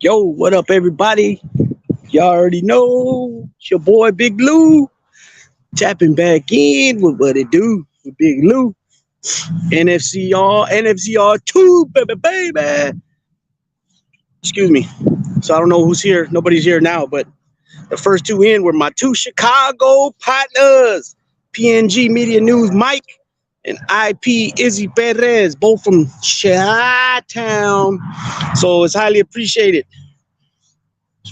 Yo, what up, everybody? Y'all already know it's your boy Big Lou tapping back in with what it do with Big Lou. NFCR 2, baby, baby. Excuse me. So I don't know who's here. Nobody's here now, but the first two in were my two Chicago partners, PNG Media News Mike and IP Izzy Perez, both from Chi-Town. So it's highly appreciated.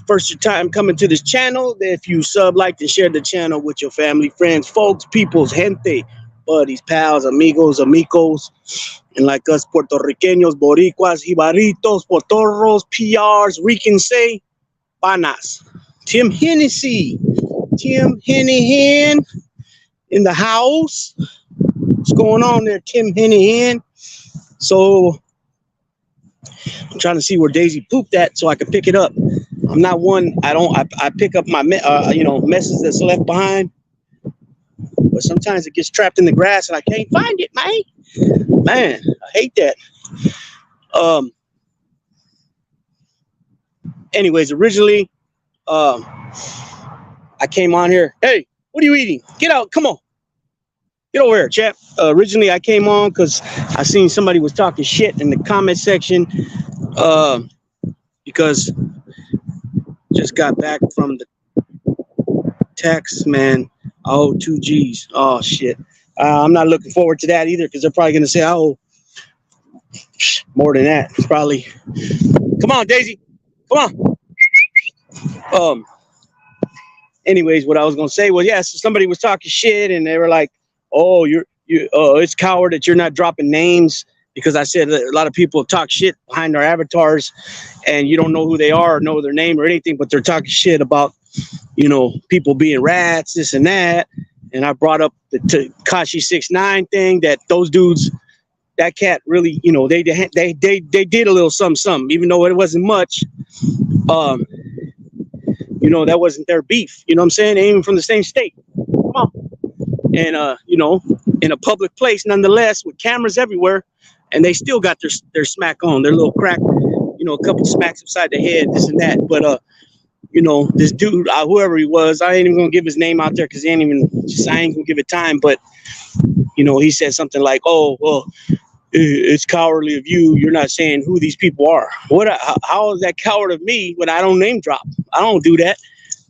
First your time coming to this channel, if you sub, like, and share the channel with your family, friends, folks, peoples, gente, buddies, pals, amigos, amicos, and like us, Puertorriqueños, Boricuas, Jibaritos, Potorros, PRs, we can say, Panas. Tim Hennessy, Tim Hennihan in the house. What's going on there, Tim Hennihan? So I'm trying to see where Daisy pooped at so I can pick it up. I'm not one. I pick up my messes that's left behind, but sometimes it gets trapped in the grass and I can't find it, man. Man, I hate that. Anyways, originally, I came on here. Hey, what are you eating? Get out! Come on, get over here, chap. Originally, I came on because I seen somebody was talking shit in the comment section, because just got back from the tax, man. Oh, 2 G's. Oh, shit. I'm not looking forward to that either because they're probably going to say, oh, more than that. Probably. Come on, Daisy. Come on. Anyways, what I was going to say was, yes, somebody was talking shit and they were like, oh, it's coward that you're not dropping names, because I said that a lot of people talk shit behind their avatars and you don't know who they are or know their name or anything, but they're talking shit about, people being rats, this and that. And I brought up the Tekashi 6ix9ine thing, that those dudes, that cat really, they did a little something, even though it wasn't much. That wasn't their beef. You know what I'm saying? They ain't even from the same state. Come on. And, in a public place, nonetheless, with cameras everywhere, and they still got their smack on, their little crack, a couple smacks upside the head, this and that. But, this dude, whoever he was, I ain't even going to give his name out there because I ain't going to give it time. But, he said something like, oh, well, it's cowardly of you. You're not saying who these people are. How is that coward of me when I don't name drop? I don't do that.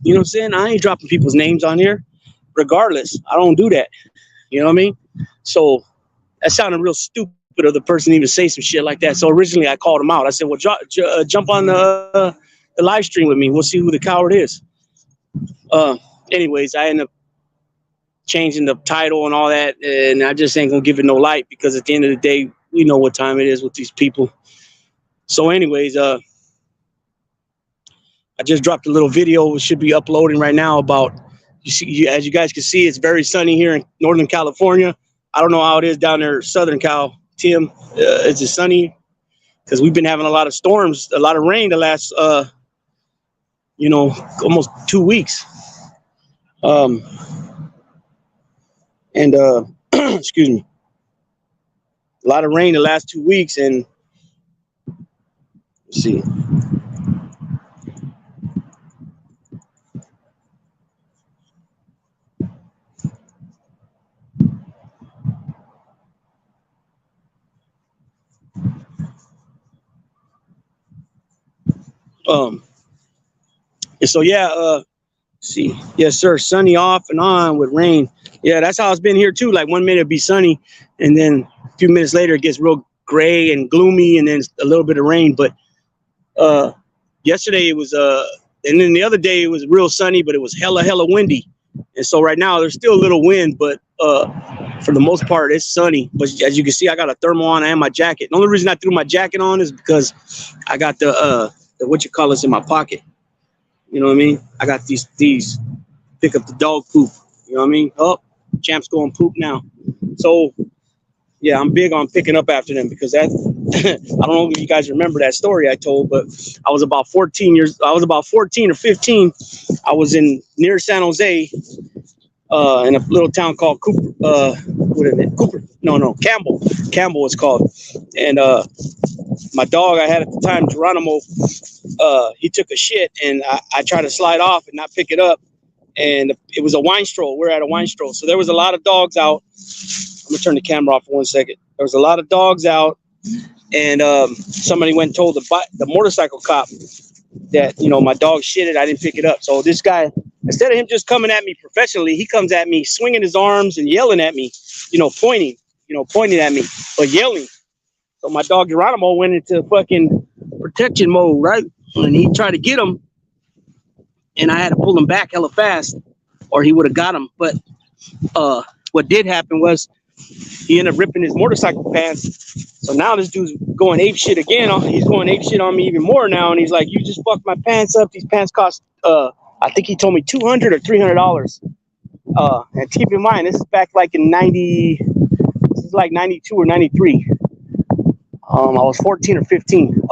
You know what I'm saying? I ain't dropping people's names on here. Regardless, I don't do that. You know what I mean? So that sounded real stupid of the person to even say some shit like that. So originally I called him out. I said, well, jump on the live stream with me. We'll see who the coward is. Anyways, I ended up changing the title and all that, and I just ain't gonna give it no light because at the end of the day, we know what time it is with these people. So anyways, I just dropped a little video. It should be uploading right now about, as you guys can see, it's very sunny here in Northern California. I don't know how it is down there, Southern Cal. Tim, is it sunny? Because we've been having a lot of storms, a lot of rain the last, almost 2 weeks. Excuse me, a lot of rain the last 2 weeks, and let's see. And so, let's see. Yes, sir. Sunny off and on with rain. Yeah, that's how it's been here too. Like 1 minute it'd be sunny, and then a few minutes later it gets real gray and gloomy, and then a little bit of rain. But yesterday it was and then the other day it was real sunny, but it was hella windy. And so right now there's still a little wind, but for the most part it's sunny. But as you can see, I got a thermal on and my jacket. The only reason I threw my jacket on is because I got the in my pocket. You know what I mean? I got these pick up the dog poop. You know what I mean? Oh, Champ's going poop now. So yeah, I'm big on picking up after them because that I don't know if you guys remember that story I told, but I was about 14 or 15. I was near San Jose, in a little town called Campbell is called. And my dog I had at the time, Geronimo, he took a shit, and I tried to slide off and not pick it up, and it was a wine stroll. We're at a wine stroll, so there was a lot of dogs out. I'm gonna turn the camera off for 1 second. There was a lot of dogs out, and somebody went and told the motorcycle cop that, you know, my dog shitted. I didn't pick it up. So this guy, instead of him just coming at me professionally, he comes at me swinging his arms and yelling at me, pointing at me, but yelling. So my dog Geronimo went into fucking protection mode, right? And he tried to get him, and I had to pull him back hella fast, or he would have got him. But what did happen was he ended up ripping his motorcycle pants. So now this dude's going ape shit again. He's going ape shit on me even more now, and he's like, "You just fucked my pants up. These pants cost, I think he told me $200 or $300." And keep in mind, this is back like in this is like 92 or 93. I was 14 or 15.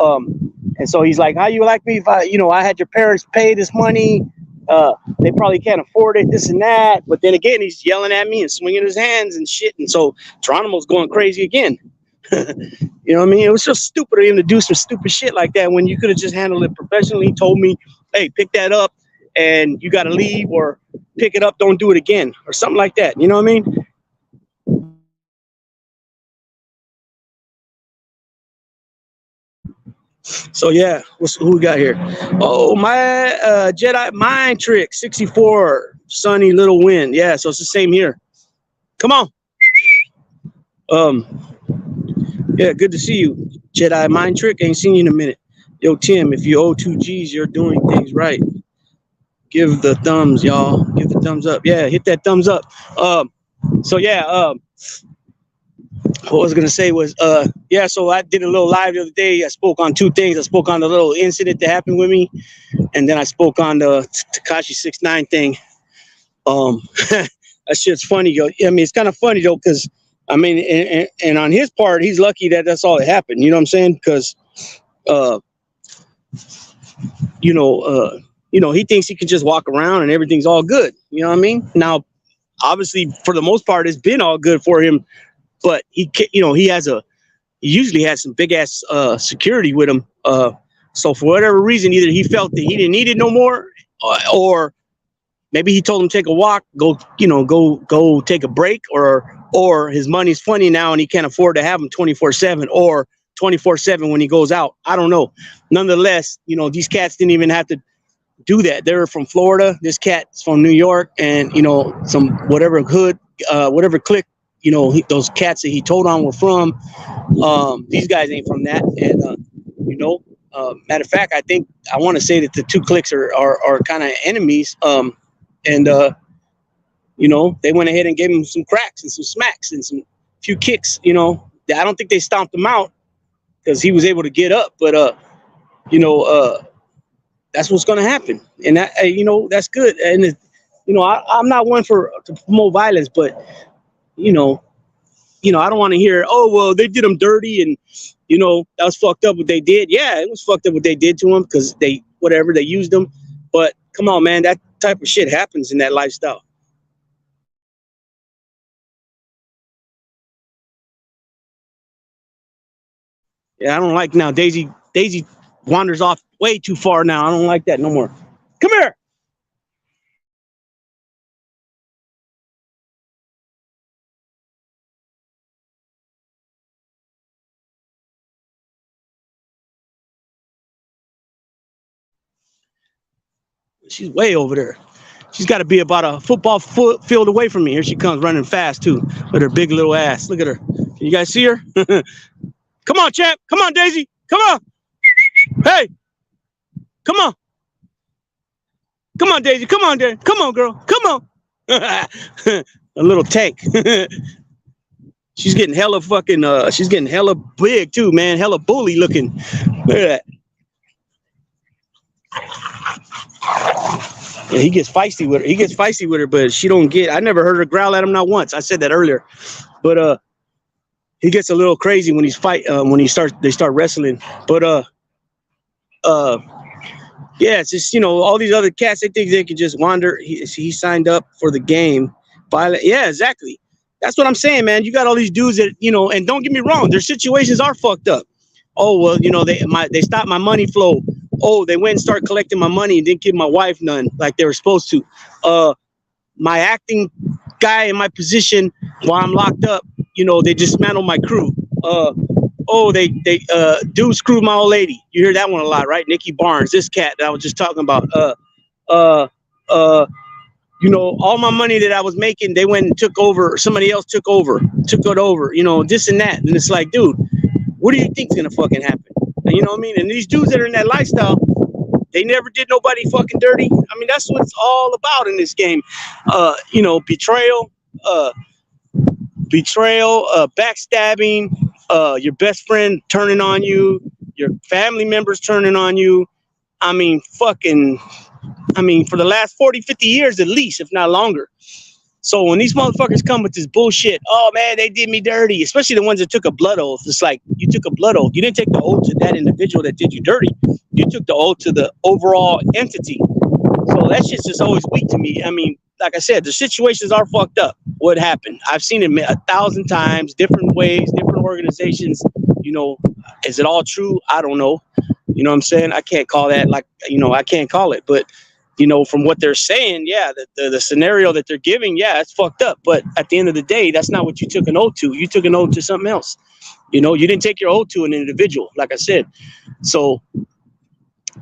And so he's like, "How you like me if I had your parents pay this money? They probably can't afford it, this and that." But then again, he's yelling at me and swinging his hands and shit. And so Geronimo's going crazy again. You know what I mean? It was just stupid of him to do some stupid shit like that when you could have just handled it professionally. He told me, "Hey, pick that up and you got to leave, or pick it up, don't do it again," or something like that. You know what I mean? So yeah, who we got here? Oh, my Jedi mind trick 64, sunny little wind. Yeah, so it's the same here. Come on. Yeah, good to see you, Jedi mind trick. Ain't seen you in a minute. Yo, Tim, if you owe 2 G's, you're doing things right. Give the thumbs, y'all. Give the thumbs up. Yeah, hit that thumbs up. So yeah, what I was gonna say was, yeah. So I did a little live the other day. I spoke on 2 things. I spoke on the little incident that happened with me, and then I spoke on the Tekashi 6ix9ine thing. That shit's funny, yo. I mean, it's kind of funny though, because I mean, and on his part, he's lucky that that's all that happened. You know what I'm saying? Because, he thinks he can just walk around and everything's all good. You know what I mean? Now, obviously, for the most part, it's been all good for him. But he usually has some big ass security with him. So for whatever reason, either he felt that he didn't need it no more, or maybe he told him take a walk, go take a break, or his money's funny now and he can't afford to have him 24/7 or 24/7 when he goes out. I don't know. Nonetheless, these cats didn't even have to do that. They're from Florida. This cat's from New York, and some whatever hood, whatever clique. Those cats that he told on were from. These guys ain't from that. And, matter of fact, I want to say that the 2 cliques are kind of enemies. And they went ahead and gave him some cracks and some smacks and some few kicks. I don't think they stomped him out because he was able to get up. But, that's what's going to happen. And, that's good. And, I'm not one to promote violence, but I don't want to hear, "Oh, well, they did him dirty and, that was fucked up what they did." Yeah, it was fucked up what they did to him because they used him. But come on, man, that type of shit happens in that lifestyle. Yeah, I don't like now. Daisy wanders off way too far now. I don't like that no more. Come here. She's way over there. She's got to be about a football field away from me. Here she comes running fast too with her big little ass. Look at her. Can you guys see her? Come on, champ. Come on, Daisy. Come on. Hey. Come on. Come on, Daisy. Come on, Daisy. Come on, girl. Come on. A little tank. She's getting hella big too, man. Hella bully looking. Look at that. Yeah, he gets feisty with her. But she don't get. I never heard her growl at him not once. I said that earlier, but he gets a little crazy when he's they start wrestling. But yeah, it's just all these other cats. They think they can just wander. He signed up for the game. Violent. Yeah, exactly. That's what I'm saying, man. You got all these dudes that and don't get me wrong, their situations are fucked up. Oh well, they stopped my money flow. Oh, they went and started collecting my money and didn't give my wife none like they were supposed to. My acting guy in my position while I'm locked up, they dismantled my crew. They dude screwed my old lady. You hear that one a lot, right? Nikki Barnes, this cat that I was just talking about. Uh, uh, all my money that I was making, they went and took over. Somebody else took it over. This and that, and it's like, dude, what do you think's gonna fucking happen? And you know what I mean? And these dudes that are in that lifestyle, they never did nobody fucking dirty. I mean, that's what it's all about in this game. Betrayal, backstabbing, your best friend turning on you, your family members turning on you. I mean, for the last 40, 50 years at least, if not longer. So when these motherfuckers come with this bullshit, oh man, they did me dirty, especially the ones that took a blood oath. It's like, you took a blood oath. You didn't take the oath to that individual that did you dirty. You took the oath to the overall entity. So that shit's just always weak to me. I mean, like I said, the situations are fucked up. What happened? I've seen it 1,000 times, different ways, different organizations. Is it all true? I don't know. You know what I'm saying? I can't call that I can't call it. But, from what they're saying, yeah, the scenario that they're giving, yeah, it's fucked up. But at the end of the day, that's not what you took an oath to. You took an oath to something else. You didn't take your oath to an individual, like I said. So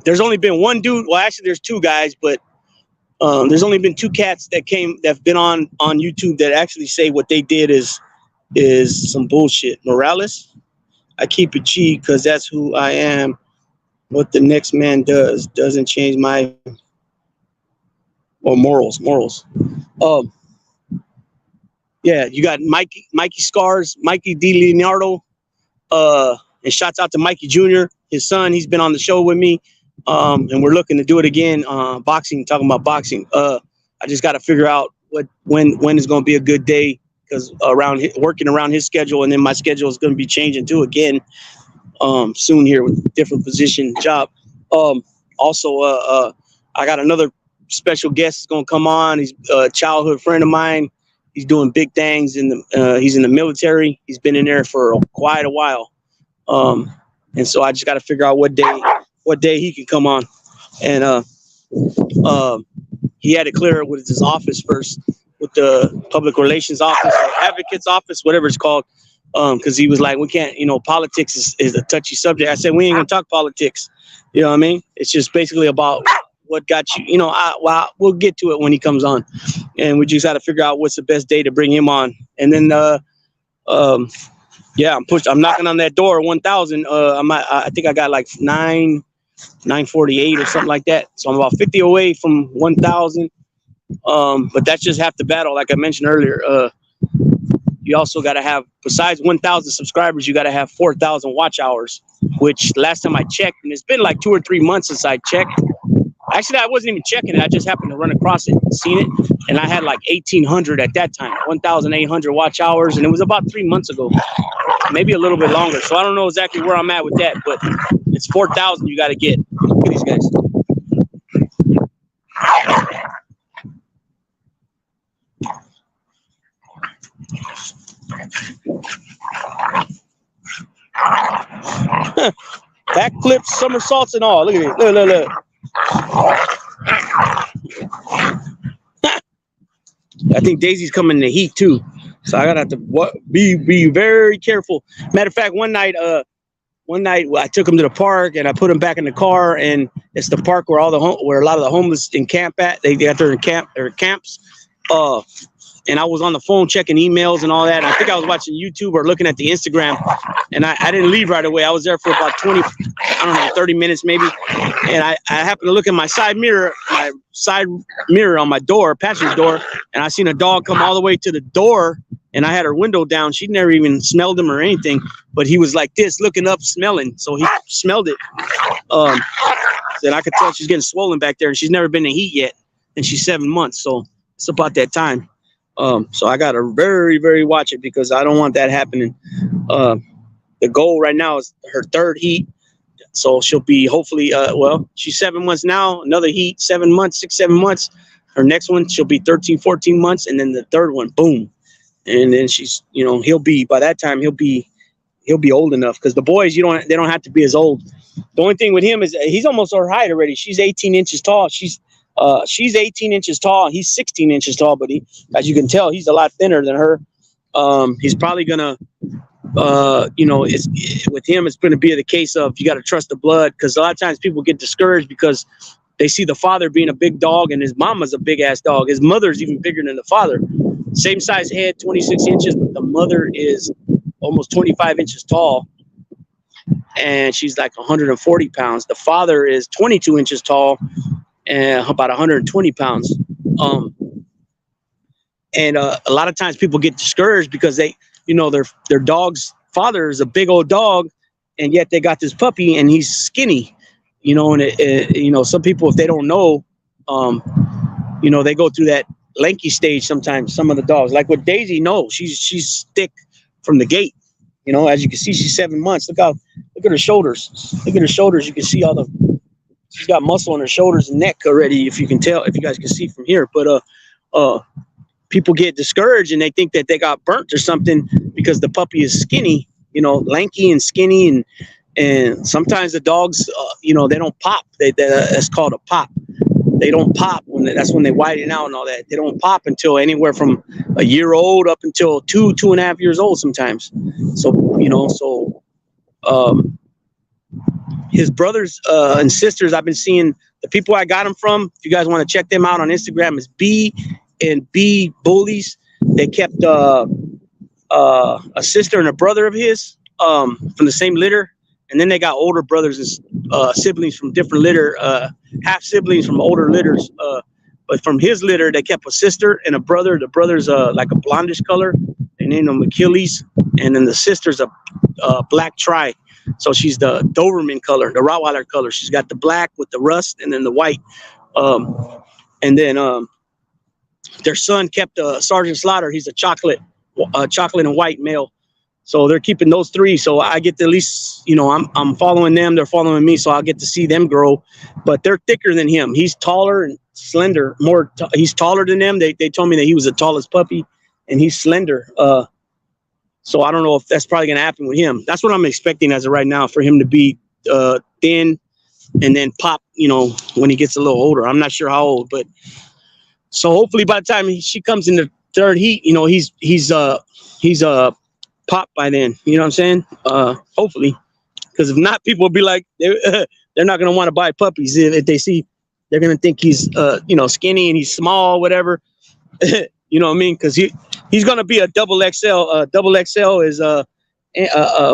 there's only been one dude. Well, actually, there's two guys, but there's only been two cats that've been on YouTube that actually say what they did is some bullshit. Morales, I keep it G because that's who I am. What the next man does doesn't change my morals. Yeah, you got Mikey Scars, Mikey D. Leonardo, and shouts out to Mikey Jr., his son. He's been on the show with me. And we're looking to do it again. Talking about boxing. I just got to figure out when is going to be a good day, because working around his schedule, and then my schedule is going to be changing too again soon here with a different position job. Also, I got another special guest is going to come on. He's a childhood friend of mine. He's doing big things he's in the military. He's been in there for quite a while. And so I just got to figure out what day he can come on. And he had to clear it with his office first, with the public relations office, or advocate's office, whatever it's called. Because he was like, we can't, politics is a touchy subject. I said, we ain't gonna talk politics. You know what I mean? It's just basically about what got you, we'll get to it when he comes on. And we just got to figure out what's the best day to bring him on. And then, yeah, I'm knocking on that door, 1,000. I think I got like 948 or something like that. So I'm about 50 away from 1,000. But that's just half the battle. Like I mentioned earlier, you also got to have, besides 1,000 subscribers, you got to have 4,000 watch hours, which last time I checked, and it's been like 2 or 3 months since I checked. Actually, I wasn't even checking it. I just happened to run across it and seen it. And I had like 1,800 at that time, 1,800 watch hours. And it was about 3 months ago, maybe a little bit longer. So I don't know exactly where I'm at with that, but it's 4,000 you got to get. Look at these guys. Backflips, somersaults, and all. Look at it. Look. I think Daisy's coming in the heat too, so I gotta have to be very careful. Matter of fact, one night I took him to the park and I put him back in the car, and it's the park where where a lot of the homeless camp at. They got their camps. And I was on the phone checking emails and all that. And I think I was watching YouTube or looking at the Instagram, and I didn't leave right away. I was there for about 30 minutes maybe. And I happened to look at my side mirror on my door, passenger door, and I seen a dog come all the way to the door, and I had her window down. She never even smelled him or anything, but he was like this, looking up, smelling. So he smelled it. And I could tell she's getting swollen back there, and she's never been in heat yet, and she's 7 months. So it's about that time. So I gotta very, very watch it, because I don't want that happening. The goal right now is her third heat. So she'll be hopefully, she's 7 months now, another heat, 7 months, 6, 7 months. Her next one, she'll be 13, 14 months. And then the third one, boom. And then she's, by that time, he'll be he'll be old enough, because the boys, they don't have to be as old. The only thing with him is he's almost her height already. She's 18 inches tall. She's 18 inches tall. He's 16 inches tall, but as you can tell, he's a lot thinner than her. He's probably gonna, with him, it's going to be the case of you got to trust the blood, because a lot of times people get discouraged because they see the father being a big dog and his mama's a big ass dog. His mother's even bigger than the father. Same size head, 26 inches, but the mother is almost 25 inches tall, and she's like 140 pounds. The father is 22 inches tall and about 120 pounds. And a lot of times people get discouraged because their dog's father is a big old dog, and yet they got this puppy and he's skinny. And some people, if they don't know, they go through that lanky stage sometimes. Some of the dogs, like with Daisy, no, she's thick from the gate. As you can see, she's 7 months. Look at her shoulders. Look at her shoulders. You can see she's got muscle on her shoulders and neck already, if you can tell, if you guys can see from here. But people get discouraged and they think that they got burnt or something because the puppy is skinny, lanky and skinny, and sometimes the dogs, they don't pop. That's called a pop. They don't pop that's when they widen out and all that. They don't pop until anywhere from a year old up until 2.5 years old sometimes. So his brothers and sisters, I've been seeing the people I got them from. If you guys want to check them out on Instagram, is B and B Bullies. They kept a sister and a brother of his from the same litter. And then they got older brothers and siblings from different litter, half siblings from older litters. But from his litter, they kept a sister and a brother. The brother's like a blondish color. They named him Achilles. And then the sister's a black tri. So she's the Doberman color, the Rottweiler color. She's got the black with the rust and then the white. And then their son kept Sergeant Slaughter. He's a chocolate and white male. So they're keeping those three. So I get to at least, I'm following them. They're following me. So I'll get to see them grow. But they're thicker than him. He's taller and slender. He's taller than them. They told me that he was the tallest puppy, and he's slender. So I don't know if that's probably going to happen with him. That's what I'm expecting as of right now, for him to be thin and then pop, when he gets a little older. I'm not sure how old, but so hopefully by the time she comes in the third heat, he's pop by then. You know what I'm saying? Hopefully, because if not, people will be like, they're not going to want to buy puppies if they see. They're going to think he's skinny and he's small, whatever. You know what I mean? Because he's going to be a double XL. Double XL is a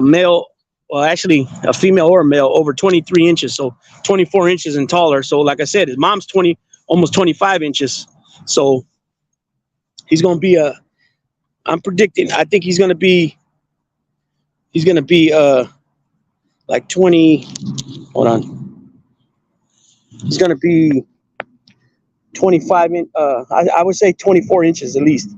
male, well, actually a female or a male, over 23 inches, so 24 inches and taller. So like I said, his mom's almost 25 inches. So he's going to be I'm predicting, I think he's going to be like 20, hold on. He's going to be 25, I would say 24 inches at least.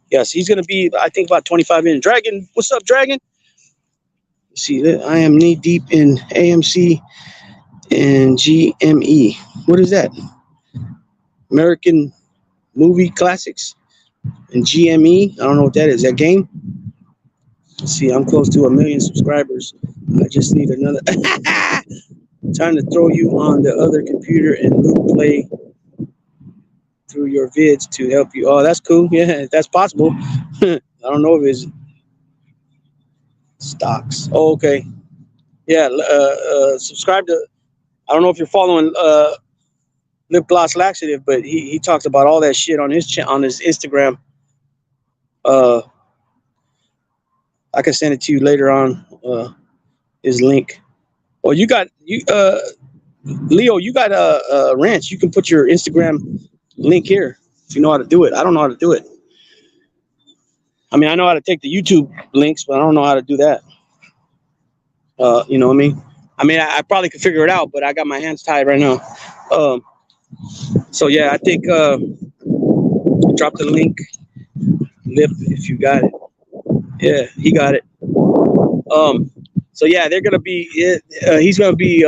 Yes, he's going to be, I think, about 25 inches. Dragon, what's up, Dragon? See, I am knee deep in AMC and GME. What is that? American Movie Classics and GME. I don't know what that is. That game? Let's see, I'm close to 1 million subscribers. I just need another. Time to throw you on the other computer and loop play through your vids to help you. Oh, that's cool. Yeah, that's possible. I don't know if it's stocks. Oh, okay. Yeah, subscribe to. I don't know if you're following Lip Gloss Laxative, but he talks about all that shit on his Instagram. I can send it to you later on. His link. Well, Leo. You got a ranch. You can put your Instagram link here if you know how to do it. I don't know how to do it. I mean, I know how to take the YouTube links, but I don't know how to do that. You know what I mean? I probably could figure it out, but I got my hands tied right now. So yeah, I think drop the link. Lip, if you got it. Yeah, he got it. So yeah, they're gonna be. He's gonna be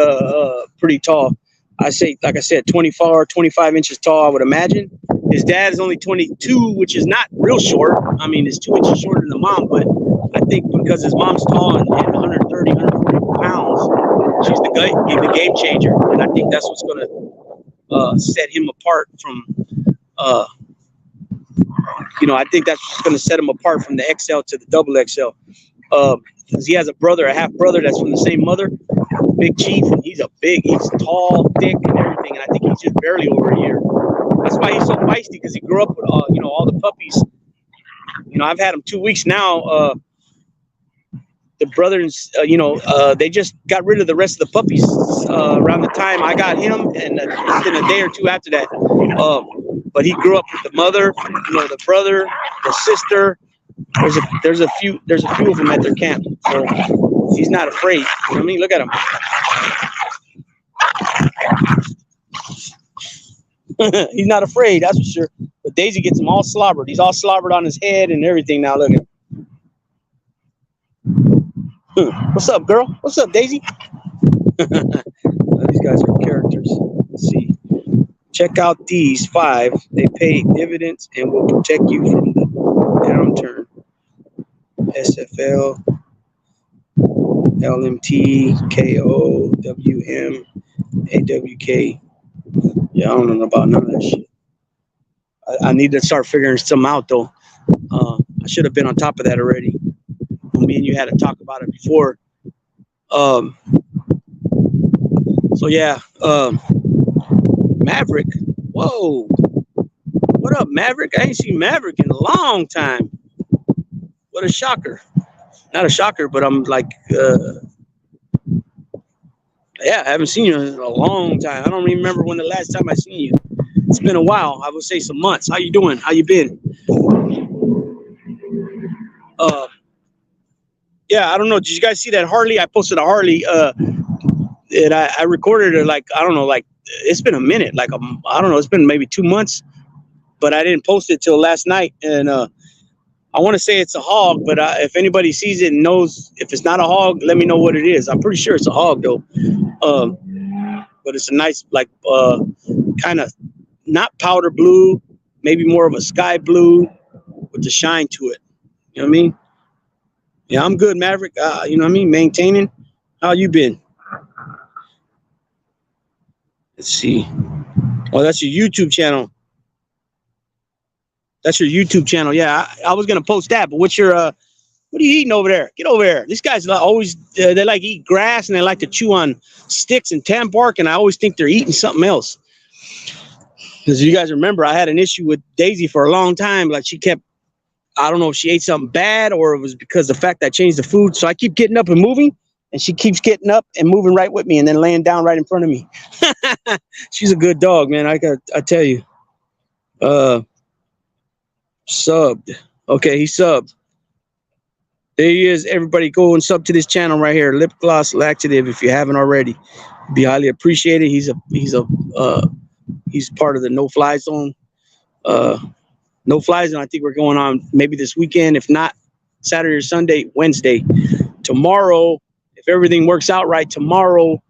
pretty tall. I say, like I said, 24, 25 inches tall. I would imagine. His dad is only 22, which is not real short. I mean, it's 2 inches shorter than the mom, but I think because his mom's tall and 130, 140 pounds, she's the game changer, and I think that's what's gonna set him apart from. I think that's what's gonna set him apart from the XL to the double XL. Because he has a half brother that's from the same mother, Big Chief, and he's tall, thick, and everything. And I think he's just barely over a year. That's why he's so feisty, because he grew up with all the puppies. I've had him 2 weeks now. The brothers, they just got rid of the rest of the puppies around the time I got him, and within a day or two after that. But he grew up with the mother, the brother, the sister. There's a few of them at their camp, so he's not afraid. You know what I mean? Look at him. He's not afraid, that's for sure. But Daisy gets him all slobbered. He's all slobbered on his head and everything now. Look at him. What's up, girl? What's up, Daisy? These guys are characters. Let's see. Check out these 5. They pay dividends and will protect you from the downturn. SFL, LMT, KO, WM, AWK. Yeah, I don't know about none of that shit. I need to start figuring some out, though. I should have been on top of that already. Me and you had to talk about it before. So yeah, Maverick. Whoa, what up, Maverick? I ain't seen Maverick in a long time. What a shocker. Not a shocker, but I'm like, yeah, I haven't seen you in a long time. I don't even remember when the last time I seen you. It's been a while. I would say some months. How you doing? How you been? Yeah, I don't know. Did you guys see that Harley? I posted a Harley. And I recorded it like, I don't know, like it's been a minute. Like, I don't know. It's been maybe 2 months, but I didn't post it till last night. And I want to say it's a hog, but if anybody sees it and knows if it's not a hog, let me know what it is. I'm pretty sure it's a hog though. But it's a nice, like, kind of not powder blue, maybe more of a sky blue with the shine to it. You know what I mean? Yeah, I'm good, Maverick. You know what I mean? Maintaining. How you been? Let's see. Oh, that's your YouTube channel. That's your YouTube channel. Yeah, I was gonna post that, but what's your what are you eating over there? Get over there. These guys always they like eat grass and they like to chew on sticks and tan bark, and I always think they're eating something else. Because you guys remember, I had an issue with Daisy for a long time. Like, she kept, I don't know if she ate something bad or it was because the fact that I changed the food. So I keep getting up and moving, and she keeps getting up and moving right with me and then laying down right in front of me. She's a good dog, man. I tell you. Subbed. Okay, he subbed. There he is. Everybody go and sub to this channel right here. Lip Gloss Laxative, if you haven't already. Be highly appreciated. He's part of the No Fly Zone. No Fly Zone, I think we're going on maybe this weekend. If not, Saturday or Sunday, Wednesday. Tomorrow, if everything works out right, tomorrow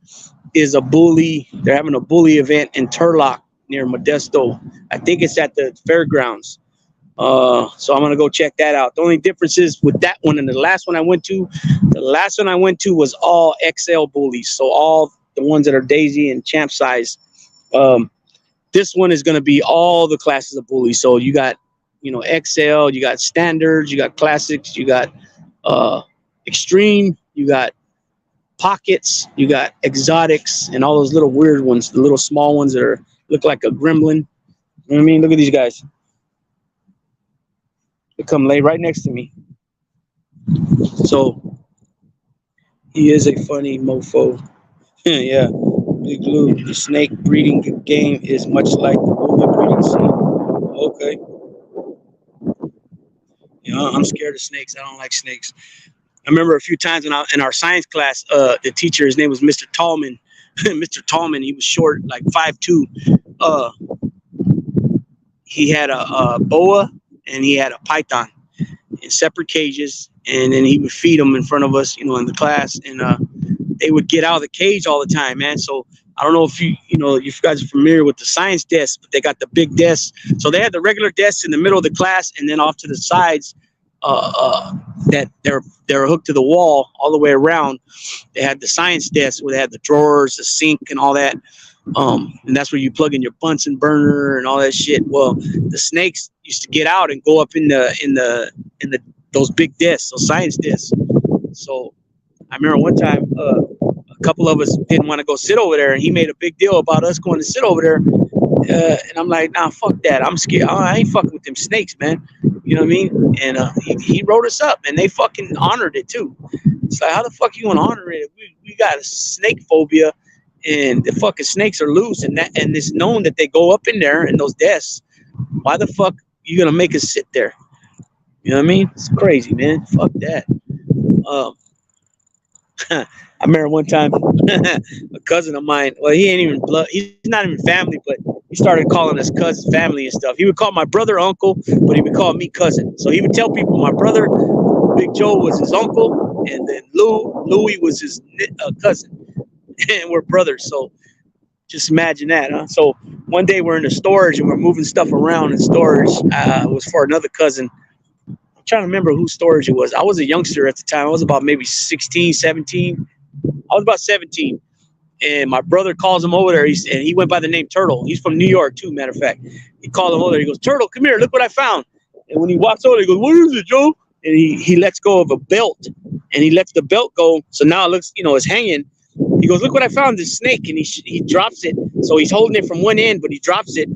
is a bully. They're having a bully event in Turlock near Modesto. I think it's at the fairgrounds. So I'm going to go check that out. The only difference is with that one and the last one I went to was all XL bullies. So all the ones that are Daisy and Champ size. This one is going to be all the classes of bullies. So you got, XL, you got standards, you got classics, you got extreme, you got pockets, you got exotics, and all those little weird ones, the little small ones that look like a gremlin. You know what I mean? Look at these guys. They come lay right next to me. So he is a funny mofo. Yeah. Big Blue, the snake breeding game is much like the bully breeding scene. Okay. I'm scared of snakes. I don't like snakes. I remember a few times in our science class, the teacher, his name was Mr. Tallman. Mr. Tallman, he was short, like 5'2". He had a boa and he had a python in separate cages, and then he would feed them in front of us, in the class, and they would get out of the cage all the time, man. So I don't know if you guys are familiar with the science desk, but they got the big desks. So they had the regular desks in the middle of the class, and then off to the sides, that they're hooked to the wall all the way around. They had the science desk where they had the drawers, the sink, and all that. And that's where you plug in your Bunsen burner and all that shit. Well, the snakes used to get out and go up in the those big desks, those science desks. So I remember one time a couple of us didn't want to go sit over there, and he made a big deal about us going to sit over there. And I'm like, nah, fuck that. I'm scared. I ain't fucking with them snakes, man. You know what I mean? And he wrote us up, and they fucking honored it too. It's like, how the fuck you want to honor it? We got a snake phobia, and the fucking snakes are loose, and it's known that they go up in there in those desks. Why the fuck you gonna make us sit there? You know what I mean? It's crazy, man. Fuck that. I remember one time a cousin of mine, well, he ain't even blood, he's not even family, but he started calling us cousins, family and stuff. He would call my brother uncle, but he would call me cousin. So he would tell people my brother, Big Joe, was his uncle, and then Louis was his cousin. And we're brothers. So just imagine that, huh? So one day we're in the storage and we're moving stuff around in storage. It was for another cousin. I'm trying to remember whose storage it was. I was a youngster at the time. I was about maybe 16, 17. I was about 17. And my brother calls him over there. And he went by the name Turtle. He's from New York too, matter of fact. He called him over there. He goes, Turtle, come here. Look what I found. And when he walks over, he goes, what is it, Joe? And he lets go of a belt. And he lets the belt go. So now it looks, it's hanging. He goes, look what I found, this snake. And he drops it. So he's holding it from one end, but he drops it.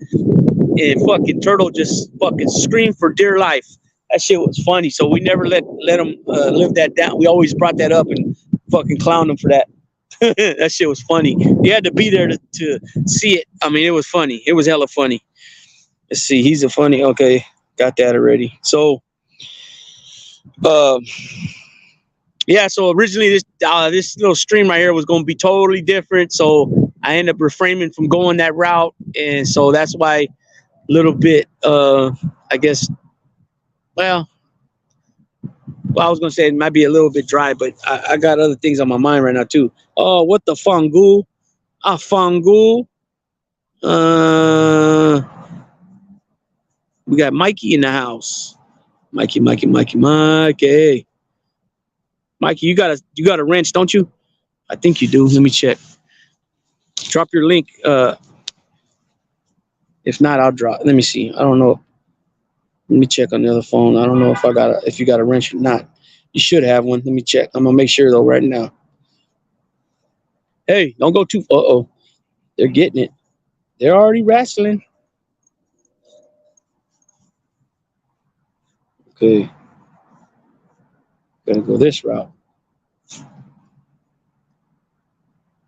And fucking Turtle just fucking screamed for dear life. That shit was funny. So we never let him live that down. We always brought that up and fucking clowned him for that. That shit was funny. You had to be there to see it. I mean, it was funny. It was hella funny. Let's see. He's a funny. Okay. Got that already. So, yeah, so originally this little stream right here was going to be totally different. So I ended up refraining from going that route. And so that's why a little bit, I guess, well, I was going to say it might be a little bit dry, but I got other things on my mind right now too. Oh, what the fungu? Fungu. We got Mikey in the house. Mikey. Mikey, you got a wrench, don't you? I think you do. Let me check. Drop your link. If not, I'll drop. Let me see. I don't know. Let me check on the other phone. I don't know if you got a wrench or not. You should have one. Let me check. I'm gonna make sure though right now. Hey, don't go too. Uh-oh. They're getting it. They're already wrestling. Okay. Gonna go this route.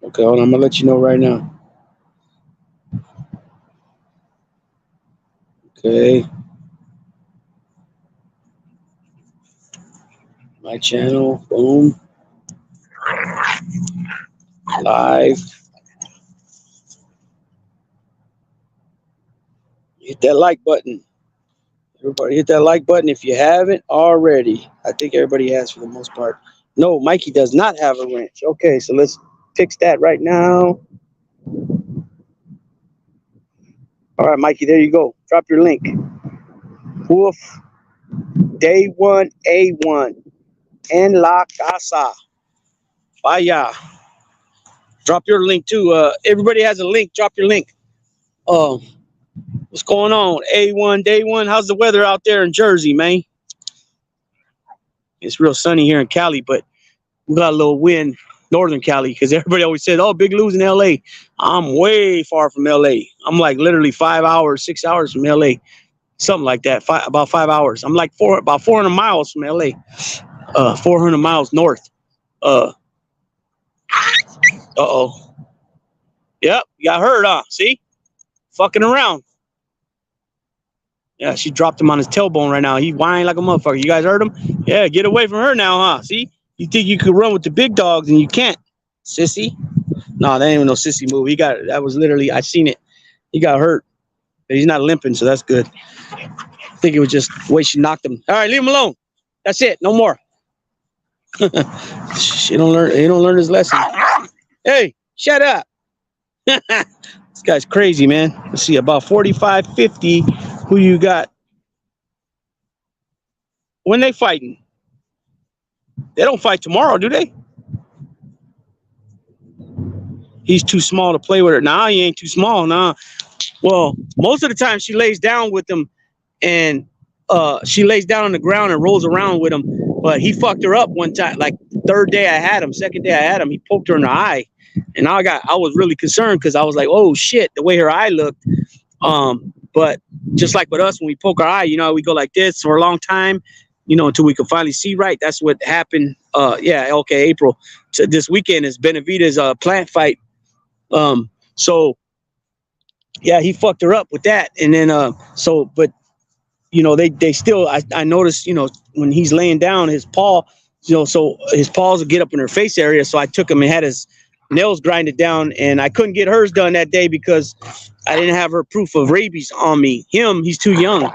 Okay, hold on. I'm gonna let you know right now. Okay. My channel. Boom. Live. Hit that like button. Everybody hit that like button if you haven't already. I think everybody has for the most part. No, Mikey does not have a wrench. Okay, so let's fix that right now. All right, Mikey, there you go. Drop your link. Wolf, Day 1, A1. En la casa. Vaya. Drop your link too. Everybody has a link. Drop your link. What's going on? A1, Day 1. How's the weather out there in Jersey, man? It's real sunny here in Cali, but we got a little wind, Northern Cali, because everybody always says, oh, Big Lou's in LA. I'm way far from LA. I'm like literally 5 hours, 6 hours from LA. Something like that. About 5 hours. I'm like about 400 miles from LA. 400 miles north. Uh-oh. Yep, you got hurt, huh? See? Fucking around. Yeah, she dropped him on his tailbone right now. He whining like a motherfucker. You guys heard him? Yeah, get away from her now, huh? See? You think you could run with the big dogs and you can't. Sissy? No, that ain't even no sissy move. That was literally, I seen it. He got hurt. But he's not limping, so that's good. I think it was just the way she knocked him. All right, leave him alone. That's it. No more. She don't learn. He don't learn his lesson. Hey, shut up. This guy's crazy, man. Let's see, about 45, 50. Who you got? When they fighting? They don't fight tomorrow, do they? He's too small to play with her. Nah, he ain't too small. Nah. Well, most of the time she lays down with him, and she lays down on the ground and rolls around with him. But he fucked her up one time. Like third day I had him, second day I had him, he poked her in the eye, and I was really concerned because I was like, oh shit, the way her eye looked. But just like with us, when we poke our eye, we go like this for a long time, until we can finally see right. That's what happened. April. So this weekend is Benavides' plant fight. So yeah, he fucked her up with that, and then but they still. I noticed, when he's laying down, his paw, so his paws will get up in her face area. So I took him and had his nails grinded down, and I couldn't get hers done that day because I didn't have her proof of rabies on me. He's too young.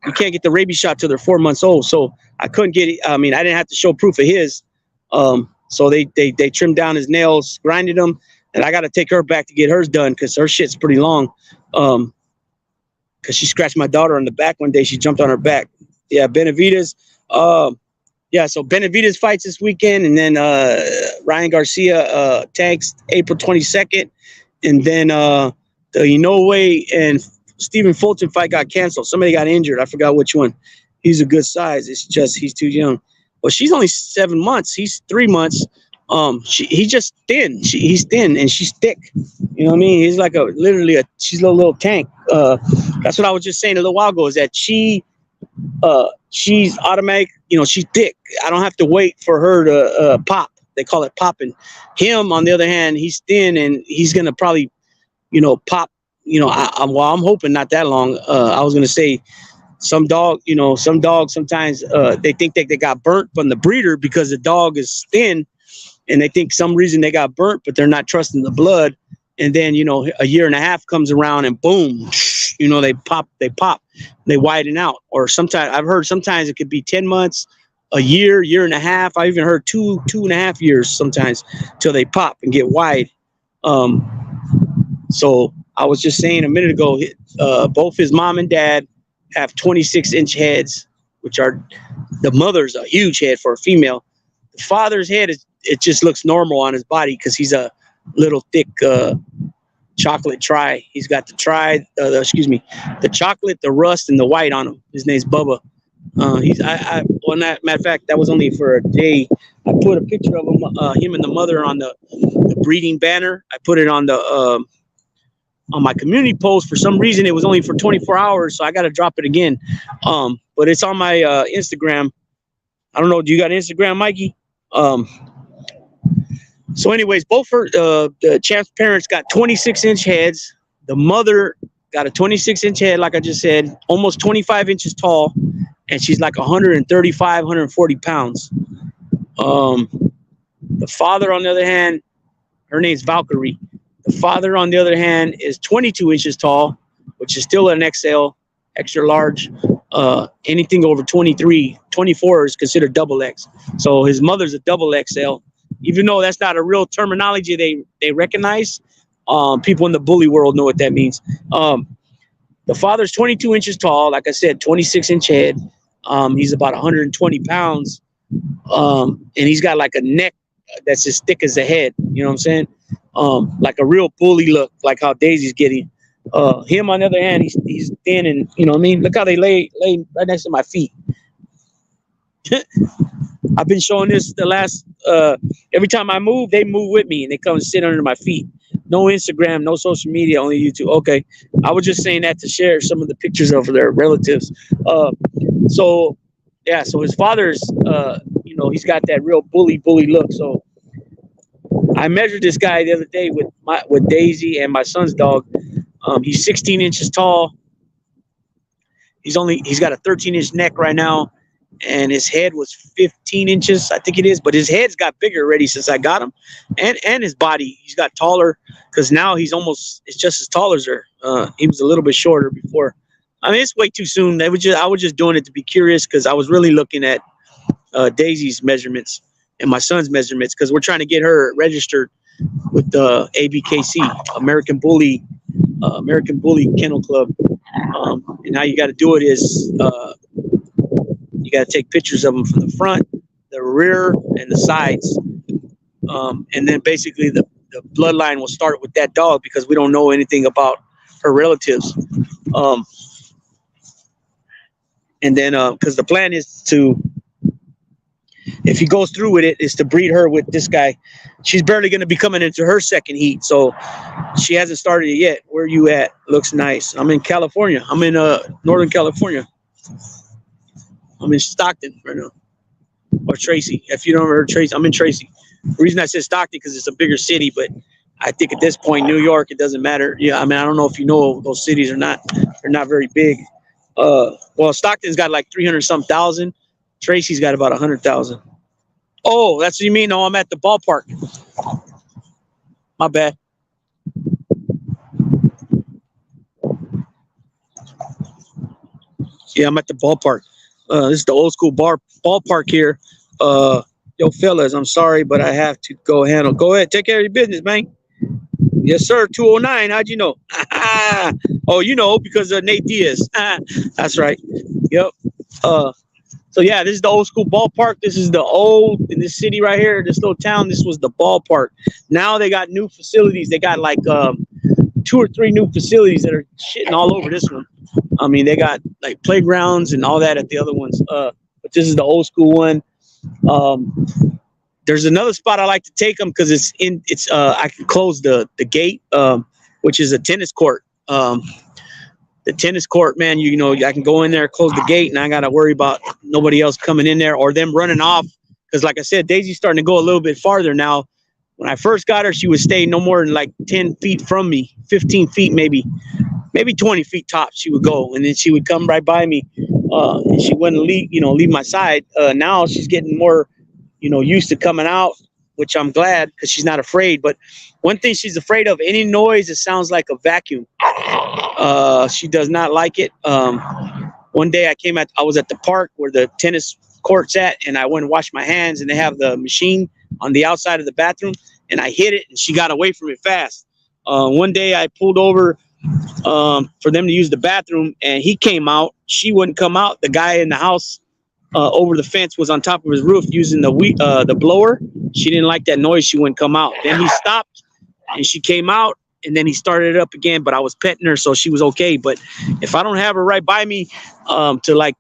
You can't get the rabies shot till they're 4 months old. So I couldn't get it. I mean, I didn't have to show proof of his. So they trimmed down his nails, grinded them, and I got to take her back to get hers done because her shit's pretty long. Because she scratched my daughter on the back one day. She jumped on her back. Yeah, Benavides. So Benavides fights this weekend, and then Ryan Garcia tanks April 22nd, and then the Inoue and Stephen Fulton fight got canceled. Somebody got injured. I forgot which one. He's a good size. It's just he's too young. Well, she's only 7 months. He's 3 months. He's just thin. He's thin and she's thick. You know what I mean? He's like she's a little tank. That's what I was just saying a little while ago. Is that she's automatic. She's thick. I don't have to wait for her to pop. They call it popping. Him, on the other hand, he's thin and he's gonna probably, pop. I'm hoping not that long. I was gonna say some dogs sometimes they think that they got burnt from the breeder because the dog is thin, and they think some reason they got burnt, but they're not trusting the blood. And then a year and a half comes around and boom, they pop, they widen out. Or sometimes I've heard sometimes it could be 10 months, a year and a half. I even heard 2.5 years sometimes till they pop and get wide. So I was just saying a minute ago, both his mom and dad have 26-inch heads, which are, the mother's a huge head for a female. The father's head it just looks normal on his body because he's a little thick chocolate tri. He's got the chocolate, the rust, and the white on him. His name's Bubba. Matter of fact, that was only for a day. I put a picture of him and the mother on the breeding banner. I put it on the on my community post. For some reason, it was only for 24 hours, so I got to drop it again. But it's on my Instagram. I don't know. Do you got Instagram, Mikey? So anyways, both the champ's parents got 26-inch heads. The mother got a 26-inch head, like I just said, almost 25 inches tall, and she's like 135, 140 pounds. The father, on the other hand, her name's Valkyrie. The father, on the other hand, is 22 inches tall, which is still an XL, extra large. Anything over 24 is considered double X. So his mother's a double XL. Even though that's not a real terminology they recognize, people in the bully world know what that means. The father's 22 inches tall, like I said, 26-inch head. He's about 120 pounds, and he's got like a neck that's as thick as the head. You know what I'm saying? Like a real bully look, like how Daisy's getting. Him, on the other hand, he's thin, and you know what I mean? Look how they lay right next to my feet. I've been showing this the last, every time I move, they move with me and they come and sit under my feet. No Instagram, no social media, only YouTube. Okay. I was just saying that to share some of the pictures of their relatives. So his father's, he's got that real bully look. So I measured this guy the other day with Daisy and my son's dog. He's 16 inches tall. He's got a 13-inch neck right now. And his head was 15 inches, I think it is. But his head's got bigger already since I got him. And his body, he's got taller because now it's just as tall as her. He was a little bit shorter before. I mean, it's way too soon. I was just doing it to be curious because I was really looking at Daisy's measurements. and my son's measurements because we're trying to get her registered with the ABKC, American Bully Kennel Club. And how you got to do it is you got to take pictures of them from the front, the rear, and the sides. And then basically the bloodline will start with that dog because we don't know anything about her relatives. And then because the plan is to, if he goes through with it, is to breed her with this guy. She's barely going to be coming into her second heat, so she hasn't started it yet. Where are you at? Looks nice. I'm in California. I'm in Northern California. I'm in Stockton right now. Or Tracy. If you don't remember Tracy, I'm in Tracy. The reason I said Stockton because it's a bigger city, but I think at this point, New York, it doesn't matter. Yeah, I mean, I don't know if you know those cities or not. They're not very big. Well, Stockton's got like 300-some thousand. Tracy's got about 100,000. Oh, that's what you mean? No, I'm at the ballpark. My bad. Yeah, I'm at the ballpark. This is the old school ballpark here. Yo, fellas, I'm sorry, but I have to go handle. Go ahead, take care of your business, man. Yes, sir. 209. How'd you know? Oh, you know, because of Nate Diaz. That's right. Yep. So yeah, this is the old school ballpark. This is the old in this city right here, this little town. This was the ballpark. Now they got new facilities. They got like 2 or 3 new facilities that are shitting all over this one. I mean, they got like playgrounds and all that at the other ones. But this is the old school one. There's another spot I like to take them because I can close the gate, which is a tennis court. The tennis court, man, you know, I can go in there, close the gate, and I got to worry about nobody else coming in there or them running off. Because like I said, Daisy's starting to go a little bit farther now. When I first got her, she would stay no more than like 10 feet from me, 15 feet maybe 20 feet tops she would go. And then she would come right by me. And she wouldn't leave my side. Now she's getting more, used to coming out, which I'm glad because she's not afraid. But one thing she's afraid of, any noise that sounds like a vacuum. She does not like it. One day I was at the park where the tennis court's at, and I went and washed my hands, and they have the machine on the outside of the bathroom, and I hit it, and she got away from it fast. One day I pulled over for them to use the bathroom, and he came out. She wouldn't come out. The guy in the house over the fence was on top of his roof using the blower. She didn't like that noise. She wouldn't come out. Then he stopped, and she came out, and then he started it up again. But I was petting her, so she was okay. But if I don't have her right by me to like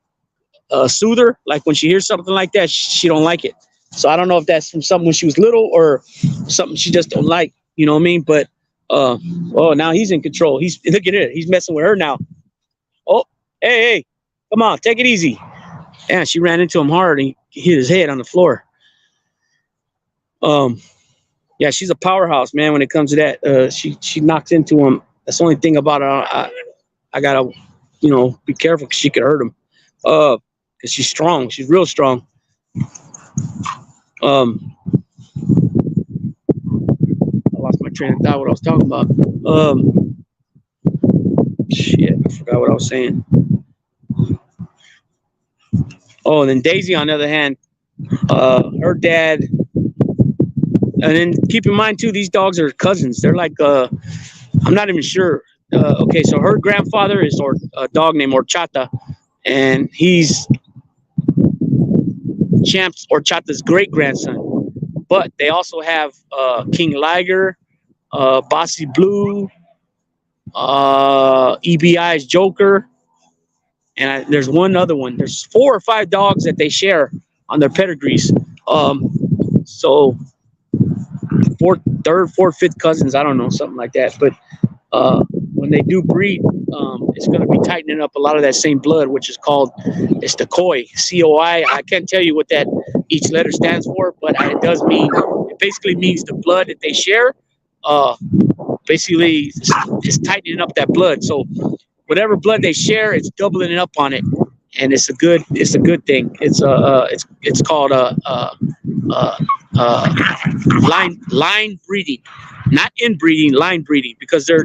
soothe her, like when she hears something like that, she don't like it. So I don't know if that's from something when she was little or something she just don't like. You know what I mean? But now he's in control. Look at it. He's messing with her now. Oh, hey, come on, take it easy. Yeah, she ran into him hard and he hit his head on the floor. Yeah, she's a powerhouse, man. When it comes to that, she knocks into him. That's the only thing about her. I gotta, be careful because she could hurt him. Because she's strong. She's real strong. I lost my train of thought. What I was talking about. Shit, I forgot what I was saying. Oh, and then Daisy, on the other hand, her dad. And then keep in mind too, these dogs are cousins. They're like, I'm not even sure. Okay, so her grandfather is a dog named Horchata, and he's Champ Horchata's great grandson. But they also have King Liger, Bossy Blue, EBI's Joker, and there's one other one. There's 4 or 5 dogs that they share on their pedigrees. So 4th, 3rd, 4th, 5th cousins, I don't know, something like that. But when they do breed, it's going to be tightening up a lot of that same blood, which is it's the COI, C-O-I. I can't tell you what that each letter stands for, but it basically means the blood that they share. Basically, it's tightening up that blood. So whatever blood they share, it's doubling it up on it, and it's a good thing. It's called line breeding, not inbreeding, line breeding, because they're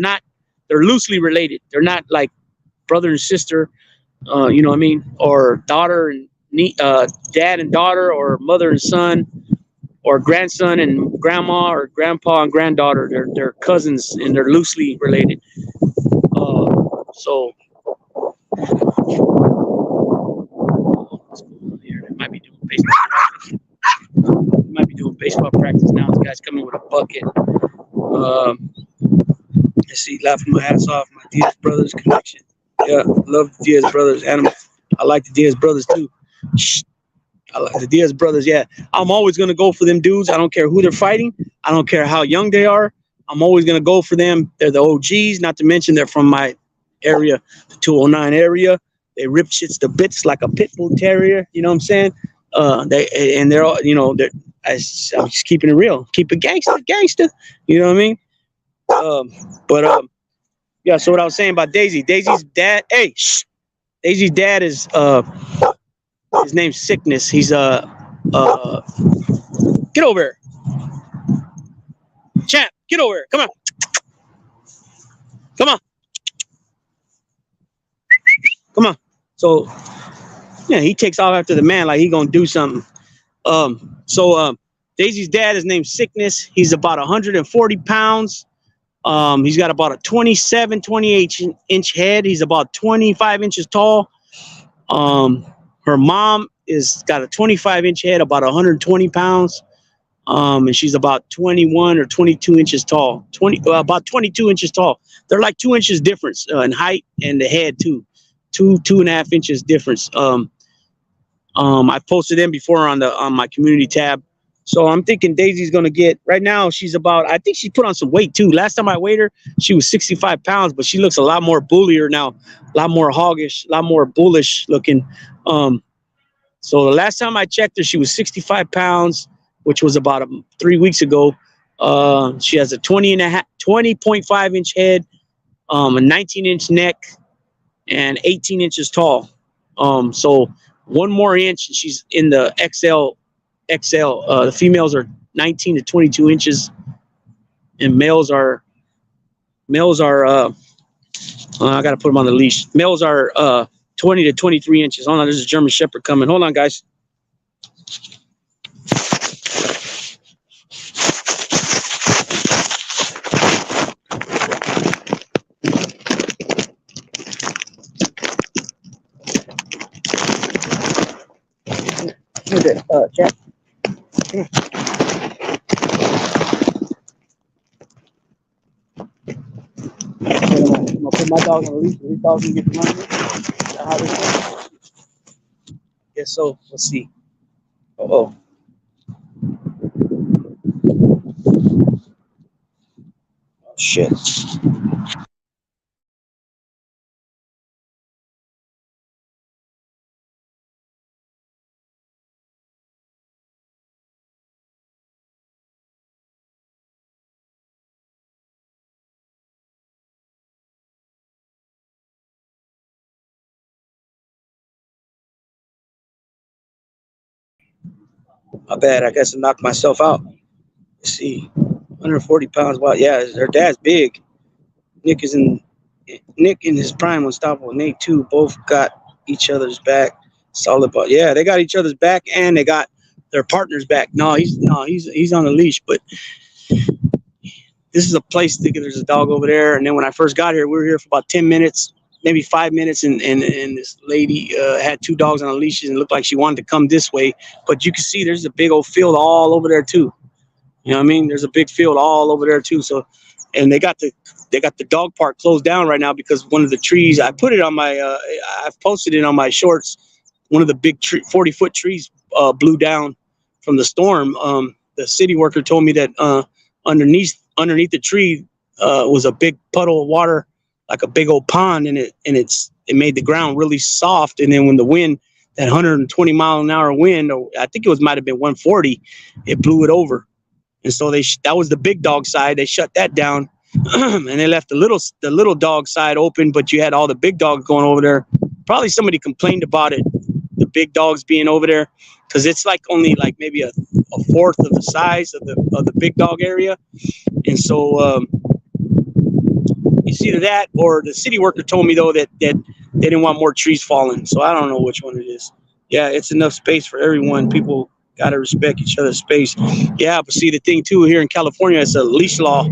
loosely related. They're not like brother and sister, you know what I mean, or daughter and dad and daughter, or mother and son. or grandson and grandma, or grandpa and granddaughter. They're cousins and they're loosely related. So here they might be doing baseball. Might be doing baseball practice now. This guy's coming with a bucket. Let's see, laughing my ass off. My Diaz brothers connection. Yeah, love the Diaz brothers. Animals. I like the Diaz brothers too. Shh. I like the Diaz brothers. Yeah, I'm always gonna go for them dudes. I don't care who they're fighting. I don't care how young they are. I'm always gonna go for them. They're the OGs. Not to mention they're from my area, the 209 area. They rip shits to bits like a pit bull terrier. You know what I'm saying? They're all, I'm just keeping it real. Keep it gangster. You know what I mean? Yeah. So what I was saying about Daisy. Daisy's dad. Hey, shh. Daisy's dad is his name's Sickness. He's get over here. Champ, get over here. Come on. Come on. Come on. So yeah, he takes off after the man like he gonna do something. Daisy's dad is named Sickness. He's about 140 pounds. He's got about a 27, 28-inch head. He's about 25 inches tall. Her mom is got a 25-inch head, about 120 pounds. And she's about 21 or 22 inches tall. About 22 inches tall. They're like 2 inches difference in height, and the head too. 2.5 inches difference. I posted them before on my community tab. So I'm thinking Daisy's gonna get right now. She's about, I think she put on some weight too. Last time I weighed her, she was 65 pounds, but she looks a lot more bullier now, a lot more hoggish, a lot more bullish looking. So the last time I checked her, she was 65 pounds, which was about 3 weeks ago. She has a 20.5 inch head, a 19-inch neck, and 18 inches tall. So one more inch, and she's in the XL. The females are 19 to 22 inches, and males are. I gotta put them on the leash. Males are 20 to 23 inches. Hold on, there's a German Shepherd coming. Hold on, guys. Jack. I'm gonna put my dog on the leash. His dog can get the money. Guess so. Let's see. Oh. Oh shit. My bad. I guess I knocked myself out. Let's see. 140 pounds. Wow. Yeah, her dad's big. Nick in his prime, unstoppable. Nate too. Both got each other's back. Solid ball. Yeah, they got each other's back, and they got their partner's back. He's on the leash, but this is a place. There's a dog over there, and then when I first got here, we were here for about 10 minutes, maybe 5 minutes, and this lady had two dogs on a leash, and it looked like she wanted to come this way, but you can see there's a big old field all over there too. You know what I mean? There's a big field all over there too. So, and they got the dog park closed down right now because one of the trees, I put it on my, I've posted it on my shorts. One of the big 40-foot trees blew down from the storm. The city worker told me that underneath the tree was a big puddle of water, like a big old pond, and it made the ground really soft. And then when the wind, that 120-mile-an-hour wind, or I think might have been 140, it blew it over. And so that was the big dog side. They shut that down, and they left the little dog side open. But you had all the big dogs going over there. Probably somebody complained about it, the big dogs being over there, because it's like only like maybe a fourth of the size of the big dog area. And so it's either that or the city worker told me though that they didn't want more trees falling. So I don't know which one it is. Yeah, it's enough space for everyone. People Gotta respect each other's space. Yeah, but see the thing too here in California, it's a leash law,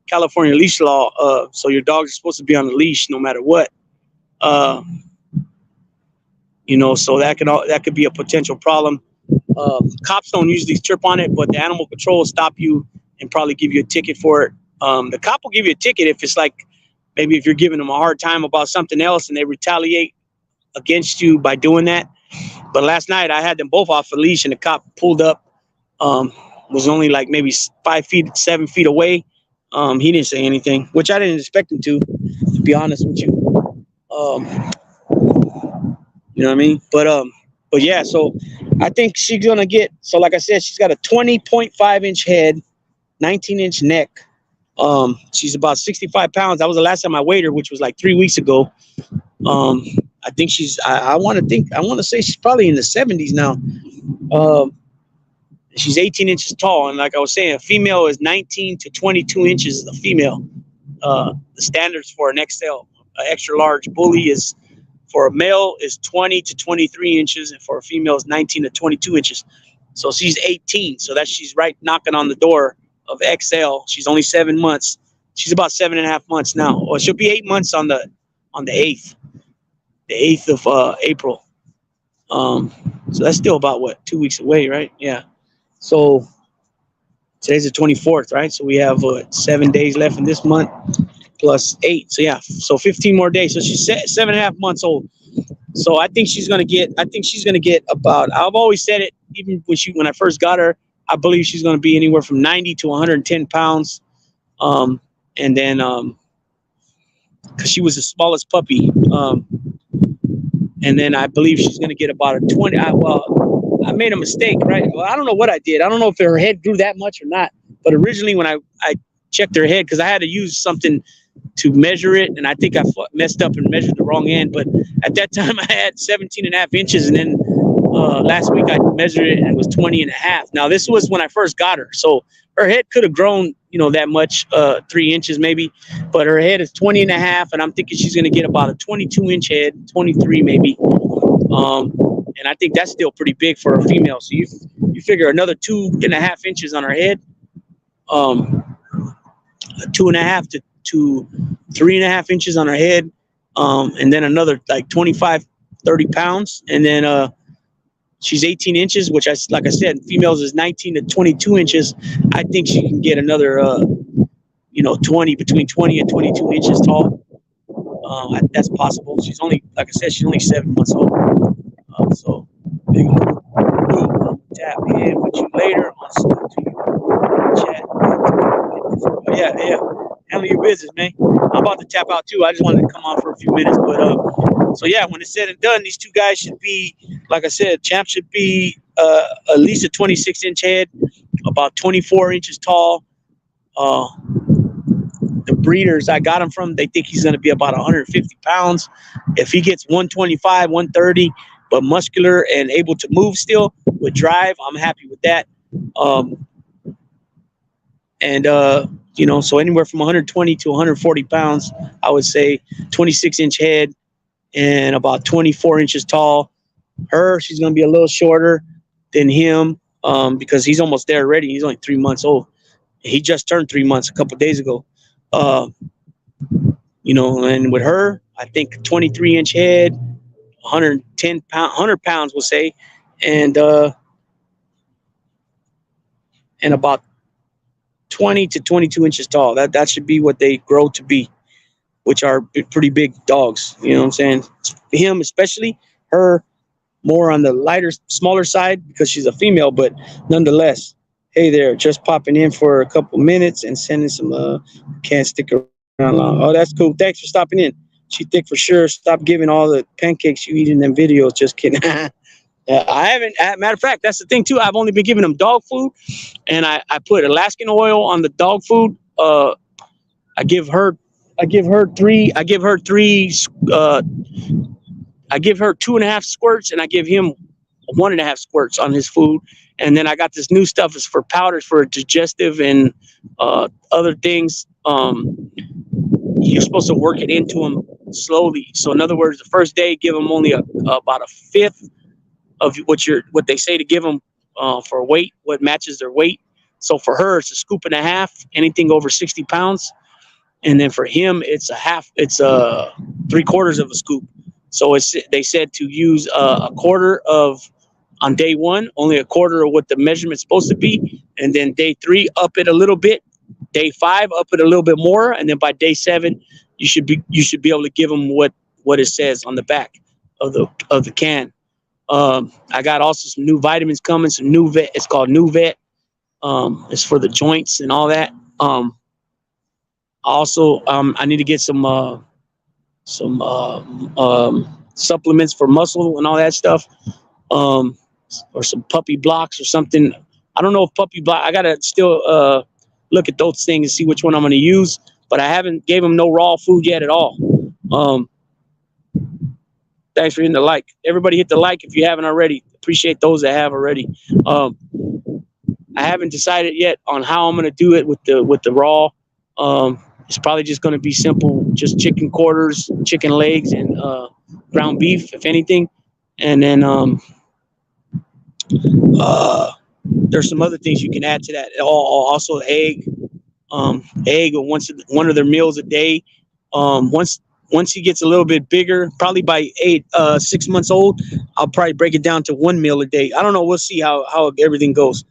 California leash law. So your dogs are supposed to be on a leash no matter what. Uh, so that could be a potential problem. Cops don't usually trip on it, but the animal control will stop you and probably give you a ticket for it. The cop will give you a ticket if it's like maybe if you're giving them a hard time about something else and they retaliate against you by doing that. But last night I had them both off a leash and the cop pulled up. Was only like maybe 5 feet, 7 feet away. He didn't say anything, which I didn't expect him to be honest with you. You know what I mean? But yeah, so I think she's gonna get. So like I said, she's got a 20.5 inch head, 19-inch neck. She's about 65 pounds. That was the last time I weighed her, which was like 3 weeks ago. I think she's. I want to say she's probably in the 70s now. She's 18 inches tall, and like I was saying, a female is 19 to 22 inches. A female. The standards for an XL, extra large bully is. For a male is 20 to 23 inches, and for a female is 19 to 22 inches. So she's 18. So she's right knocking on the door of XL. She's only 7 months. She's about 7.5 months now. Or she'll be 8 months on the 8th, the 8th of April. So that's still about 2 weeks away, right? Yeah. So today's the 24th, right? So we have 7 days left in this month. Plus 8, so yeah, so 15 more days. So she's 7.5 months old. So I think she's gonna get. About. I've always said it, even when I first got her. I believe she's gonna be anywhere from 90 to 110 pounds. And then because she was the smallest puppy. And then I believe she's gonna get about a 20. I made a mistake, right? Well, I don't know what I did. I don't know if her head grew that much or not. But originally, when I checked her head, because I had to use something to measure it, and I think I messed up and measured the wrong end. But at that time I had 17.5 inches, and then last week I measured it and it was 20.5. Now this was when I first got her, so her head could have grown that much, 3 inches maybe, but her head is 20.5, and I'm thinking she's going to get about a 22-inch head, 23 maybe. And I think that's still pretty big for a female. So you figure another 2.5 inches on her head, 2.5 to 3.5 inches on her head, and then another like 25, 30 pounds, and then she's 18 inches, which like I said, females is 19 to 22 inches. I think she can get another, between 20 and 22 inches tall. That's possible. She's only, like I said, she's only 7 months old. So big tap in with you later on chat. Yeah. Handle your business, man. I'm about to tap out too. I just wanted to come on for a few minutes, but so yeah, when it's said and done, these two guys should be, like I said, Champ should be at least a 26-inch head, about 24 inches tall. The breeders I got him from, they think he's going to be about 150 pounds. If he gets 125, 130, but muscular and able to move still with drive, I'm happy with that. So anywhere from 120 to 140 pounds, I would say 26-inch head and about 24 inches tall. She's going to be a little shorter than him because he's almost there already. He's only 3 months old. He just turned 3 months a couple of days ago. And with her, I think 23-inch head, 100 pounds, we'll say, and about 20 to 22 inches tall. That should be what they grow to be, which are pretty big dogs. You know what I'm saying? Him especially, her more on the lighter, smaller side because she's a female, but nonetheless. Hey there, just popping in for a couple minutes and sending some can't stick around long. Oh, that's cool. Thanks for stopping in. She thick for sure. Stop giving all the pancakes you eat in them videos. Just kidding. I haven't. Matter of fact, that's the thing too. I've only been giving them dog food, and I put Alaskan oil on the dog food. I give her 2.5 squirts, and I give him 1.5 squirts on his food. And then I got this new stuff is for powders for digestive and other things. You're supposed to work it into them slowly. So in other words, the first day, give them only about a fifth of what they say to give them for weight, what matches their weight. So for her, it's a scoop and a half, anything over 60 pounds. And then for him, it's a half, it's three quarters of a scoop. So they said to use a quarter of on day one, only a quarter of what the measurement's supposed to be. And then day 3, up it a little bit. Day 5, up it a little bit more. And then by day 7, you should be able to give them what it says on the back of the can. I got also some new vitamins coming, some new vet. It's called New Vet. It's for the joints and all that. Also, I need to get some supplements for muscle and all that stuff. Or some puppy blocks or something. I don't know if puppy block. I gotta still look at those things and see which one I'm gonna use. But I haven't gave them no raw food yet at all. Thanks for hitting the like. Everybody hit the like if you haven't already. Appreciate those that have already. I haven't decided yet on how I'm gonna do it with the raw. It's probably just gonna be simple, just chicken quarters, chicken legs, and ground beef, if anything. And then there's some other things you can add to that. Also egg one of their meals a day. Once he gets a little bit bigger, probably by 6 months old, I'll probably break it down to 1 meal a day. I don't know. We'll see how everything goes.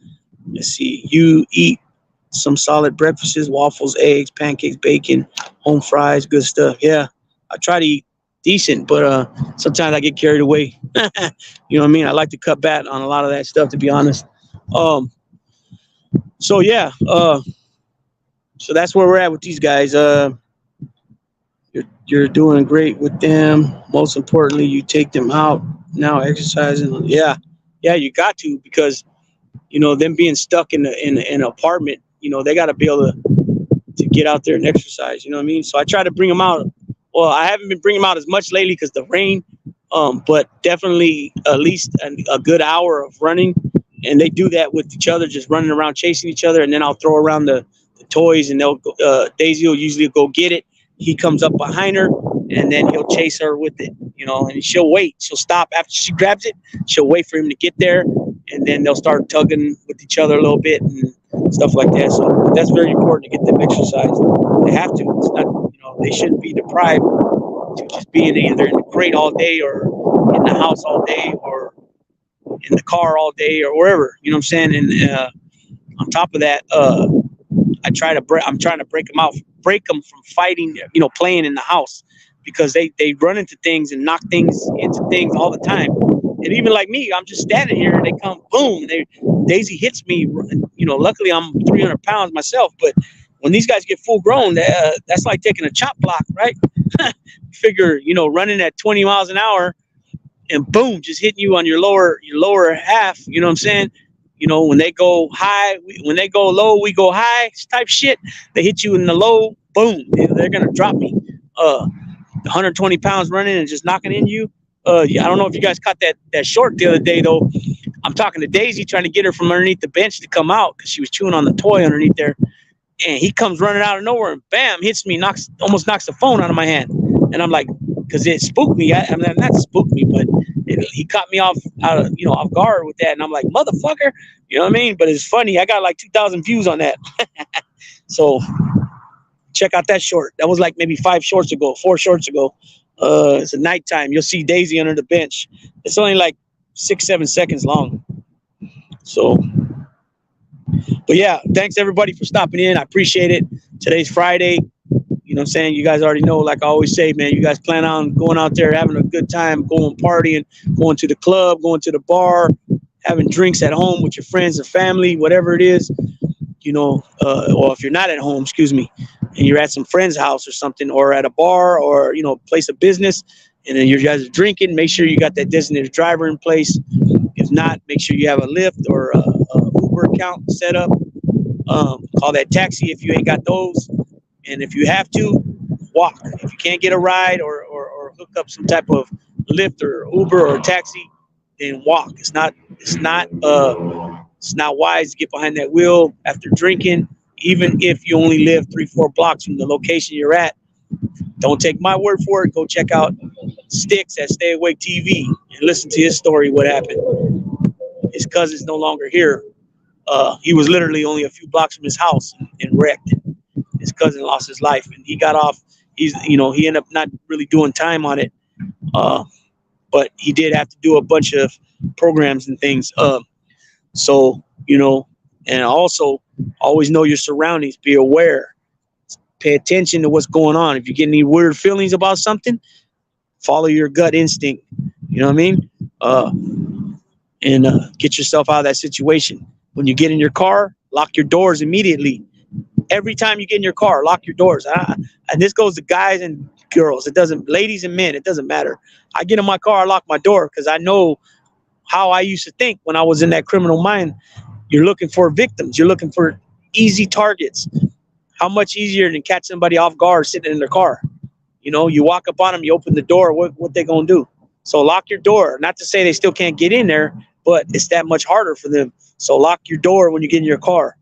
Let's see. You eat some solid breakfasts: waffles, eggs, pancakes, bacon, home fries, good stuff. Yeah, I try to eat decent, but sometimes I get carried away. You know what I mean? I like to cut back on a lot of that stuff, to be honest. So yeah, so that's where we're at with these guys. You're doing great with them. Most importantly, you take them out now exercising. Yeah, you got to, because them being stuck in an apartment, they got to be able to get out there and exercise. You know what I mean? So I try to bring them out. Well, I haven't been bringing them out as much lately because the rain, but definitely at least a good hour of running. And they do that with each other, just running around chasing each other. And then I'll throw around the toys, and Daisy will usually go get it. He comes up behind her, and then he'll chase her with it, and she'll wait. She'll stop after she grabs it. She'll wait for him to get there, and then they'll start tugging with each other a little bit and stuff like that. So that's very important to get them exercise. They have to. It's not, they shouldn't be deprived to just being either in the crate all day or in the house all day or in the car all day or wherever. You know what I'm saying? And on top of that, I'm trying to break them from fighting, playing in the house, because they run into things and knock things into things all the time. And even like me, I'm just standing here and they come, boom, Daisy hits me. Luckily I'm 300 pounds myself, but when these guys get full grown, that's like taking a chop block, right? Figure, running at 20 miles an hour and boom, just hitting you on your lower half. You know what I'm saying? When they go high, when they go low, we go high type shit. They hit you in the low, boom, they're going to drop me. 120 pounds running and just knocking in you. Yeah, I don't know if you guys caught that short the other day, though. I'm talking to Daisy, trying to get her from underneath the bench to come out because she was chewing on the toy underneath there. And he comes running out of nowhere and bam, hits me, almost knocks the phone out of my hand. And I'm like, because it spooked me. I mean, not spooked me, but he caught me off guard with that. And I'm like, motherfucker, you know what I mean? But it's funny. I got like 2,000 views on that. So check out that short. That was like maybe 4 shorts ago. It's at nighttime. You'll see Daisy under the bench. It's only like 6-7 seconds long. So, but yeah, thanks everybody for stopping in. I appreciate it. Today's Friday. You know what I'm saying? You guys already know, like I always say, man, you guys plan on going out there, having a good time, going partying, going to the club, going to the bar, having drinks at home with your friends and family, whatever it is, or if you're not at home, and you're at some friend's house or something, or at a bar or, place of business, and then you guys are drinking, make sure you got that designated driver in place. If not, make sure you have a Lyft or a Uber account set up. Call that taxi if you ain't got those. And if you have to, walk. If you can't get a ride or hook up some type of Lyft or Uber or taxi, then walk. It's not wise to get behind that wheel after drinking, even if you only live 3-4 blocks from the location you're at. Don't take my word for it. Go check out Sticks at Stay Awake TV and listen to his story, what happened. his cousin's no longer here. He was literally only a few blocks from his house and wrecked. His cousin lost his life, and he got off. He ended up not really doing time on it, but he did have to do a bunch of programs and things. So, and also always know your surroundings. Be aware. Pay attention to what's going on. If you get any weird feelings about something, follow your gut instinct. You know what I mean? And get yourself out of that situation. When you get in your car, lock your doors immediately. Every time you get in your car, lock your doors. And this goes to guys and girls. It doesn't, ladies and men, it doesn't matter. I get in my car, I lock my door because I know how I used to think when I was in that criminal mind. You're looking for victims. You're looking for easy targets. How much easier than catch somebody off guard sitting in their car? You walk up on them, you open the door. What they gonna do? So lock your door. Not to say they still can't get in there, but it's that much harder for them. So lock your door when you get in your car.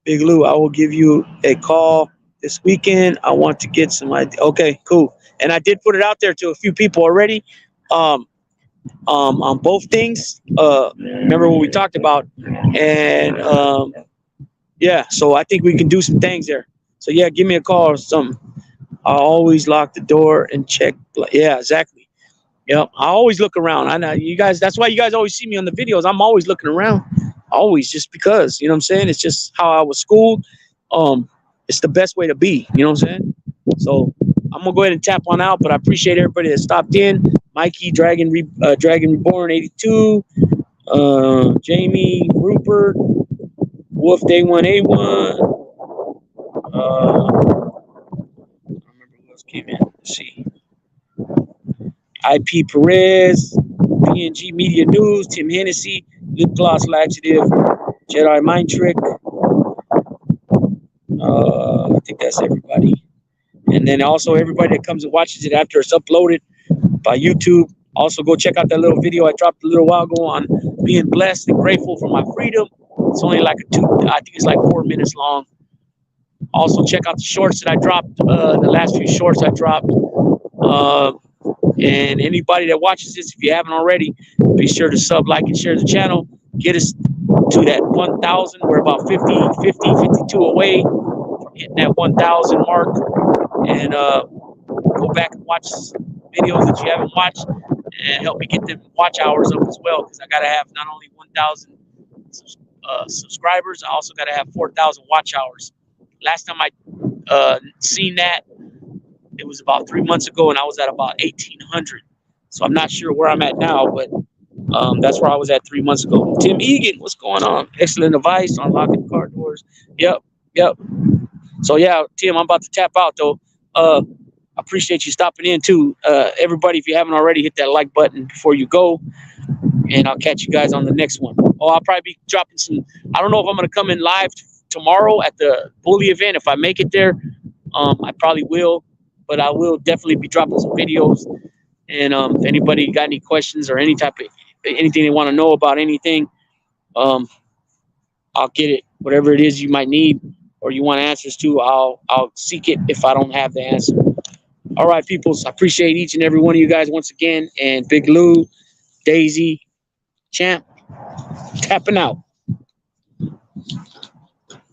Big Lou, I will give you a call this weekend. I want to get some idea. Okay, cool. And I did put it out there to a few people already. On both things. Remember what we talked about, and yeah. So I think we can do some things there. So yeah, give me a call or something. I always lock the door and check. Yeah, exactly. Yep. I always look around. I know you guys. That's why you guys always see me on the videos. I'm always looking around. Always, just because. You know what I'm saying? It's just how I was schooled. It's the best way to be. You know what I'm saying? So I'm gonna go ahead and tap on out. But I appreciate everybody that stopped in. Mikey, Dragon Reborn 82, Jamie, Rupert, Wolf Day 1A1. I remember who else came in. Let's see. IP Perez, PNG Media News, Tim Hennessy, Lip Gloss Laxative, Jedi Mind Trick. I think that's everybody. And then also everybody that comes and watches it after it's uploaded by YouTube. Also, go check out that little video I dropped a little while ago on being blessed and grateful for my freedom. It's only like I think it's like 4 minutes long. Also, check out the shorts that I dropped, the last few shorts I dropped. And anybody that watches this, if you haven't already, be sure to sub, like, and share the channel. Get us to that 1,000. We're about 52 away from hitting that 1,000 mark. And go back and watch videos that you haven't watched and help me get them watch hours up as well, because I got to have not only 1,000 subscribers, I also got to have 4,000 watch hours. Last time I seen that, it was about 3 months ago, and I was at about 1,800. So I'm not sure where I'm at now, but that's where I was at 3 months ago. Tim Egan, what's going on? Excellent advice on locking car doors. Yep. So yeah, Tim, I'm about to tap out though. I appreciate you stopping in too. Everybody, if you haven't already, hit that like button before you go, and I'll catch you guys on the next one. I'll probably be dropping some. I don't know if I'm gonna come in live tomorrow at the Bully event. If I make it there, I probably will, but I will definitely be dropping some videos. And if anybody got any questions or any type of anything they want to know about anything, I'll get it. Whatever it is you might need or you want answers to, I'll seek it if I don't have the answer. All right, peoples. I appreciate each and every one of you guys once again. And Big Lou, Daisy, Champ, tapping out.